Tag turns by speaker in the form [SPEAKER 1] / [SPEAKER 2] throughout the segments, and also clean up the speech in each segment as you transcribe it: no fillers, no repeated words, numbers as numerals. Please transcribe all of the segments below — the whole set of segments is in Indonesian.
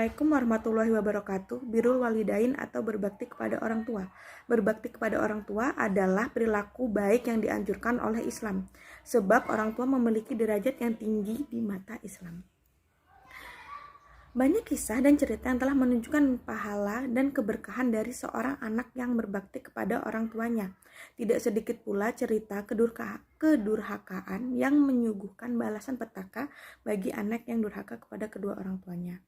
[SPEAKER 1] Assalamualaikum warahmatullahi wabarakatuh. Birrul walidain atau berbakti kepada orang tua. Berbakti kepada orang tua adalah perilaku baik yang dianjurkan oleh Islam, sebab orang tua memiliki derajat yang tinggi di mata Islam. Banyak kisah dan cerita yang telah menunjukkan pahala dan keberkahan dari seorang anak yang berbakti kepada orang tuanya. Tidak sedikit pula cerita kedurhakaan yang menyuguhkan balasan petaka bagi anak yang durhaka kepada kedua orang tuanya.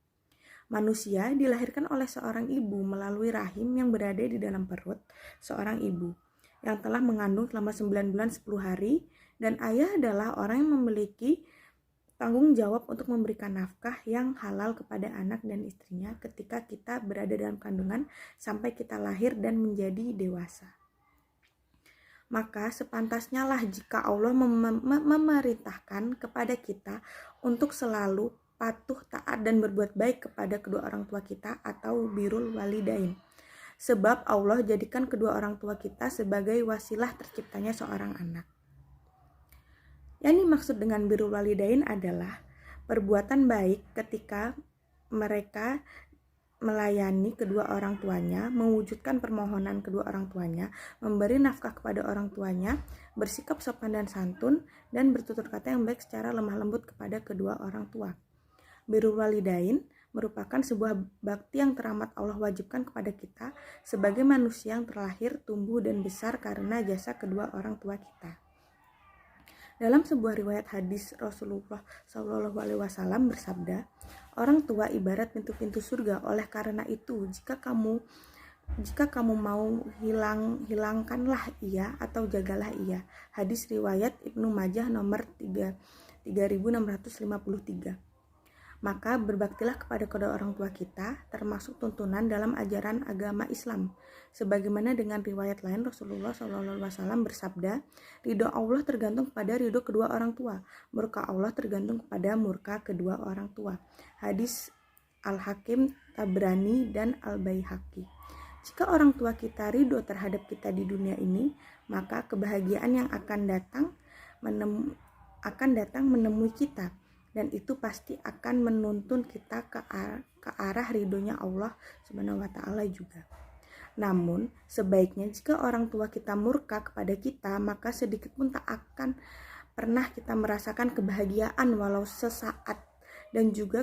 [SPEAKER 1] Manusia dilahirkan oleh seorang ibu melalui rahim yang berada di dalam perut seorang ibu yang telah mengandung selama 9 bulan 10 hari, dan ayah adalah orang yang memiliki tanggung jawab untuk memberikan nafkah yang halal kepada anak dan istrinya ketika kita berada dalam kandungan sampai kita lahir dan menjadi dewasa. Maka sepantasnya lah jika Allah memerintahkan kepada kita untuk selalu patuh, taat, dan berbuat baik kepada kedua orang tua kita atau birrul walidain. Sebab Allah jadikan kedua orang tua kita sebagai wasilah terciptanya seorang anak. Yang dimaksud dengan birrul walidain adalah perbuatan baik ketika mereka melayani kedua orang tuanya, mewujudkan permohonan kedua orang tuanya, memberi nafkah kepada orang tuanya, bersikap sopan dan santun, dan bertutur kata yang baik secara lemah lembut kepada kedua orang tua. Birrul walidain merupakan sebuah bakti yang teramat Allah wajibkan kepada kita sebagai manusia yang terlahir, tumbuh, dan besar karena jasa kedua orang tua kita. Dalam sebuah riwayat hadis, Rasulullah SAW bersabda, orang tua ibarat pintu-pintu surga. Oleh karena itu, jika kamu mau hilangkanlah ia atau jagalah ia. Hadis riwayat Ibnu Majah nomor 3653. Maka berbaktilah kepada kedua orang tua kita, termasuk tuntunan dalam ajaran agama Islam. Sebagaimana dengan riwayat lain, Rasulullah SAW bersabda, ridho Allah tergantung pada ridho kedua orang tua, murka Allah tergantung kepada murka kedua orang tua. Hadis Al-Hakim, Tabrani, dan Al-Baihaqi. Jika orang tua kita ridho terhadap kita di dunia ini, maka kebahagiaan yang akan datang menemui kita. Dan itu pasti akan menuntun kita ke arah ridhonya Allah Subhanahu wa Ta'ala juga. Namun, sebaiknya jika orang tua kita murka kepada kita, maka sedikit pun tak akan pernah kita merasakan kebahagiaan walau sesaat, dan juga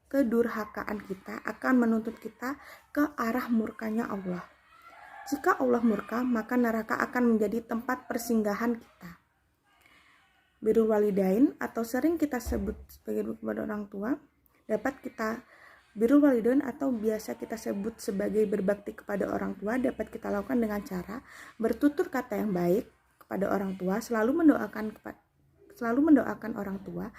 [SPEAKER 1] kedurhakaan kita akan menuntut kita ke arah murkanya Allah. Jika Allah murka, maka neraka akan menjadi tempat persinggahan kita. Birrul walidain atau sering kita sebut sebagai kepada orang tua birrul walidain atau biasa kita sebut sebagai berbakti kepada orang tua dapat kita lakukan dengan cara bertutur kata yang baik kepada orang tua, selalu mendoakan orang tua,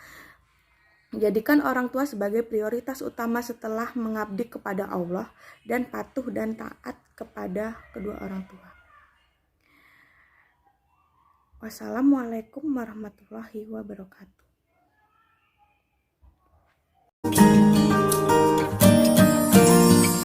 [SPEAKER 1] jadikan orang tua sebagai prioritas utama setelah mengabdi kepada Allah, dan patuh dan taat kepada kedua orang tua. Wassalamualaikum warahmatullahi wabarakatuh.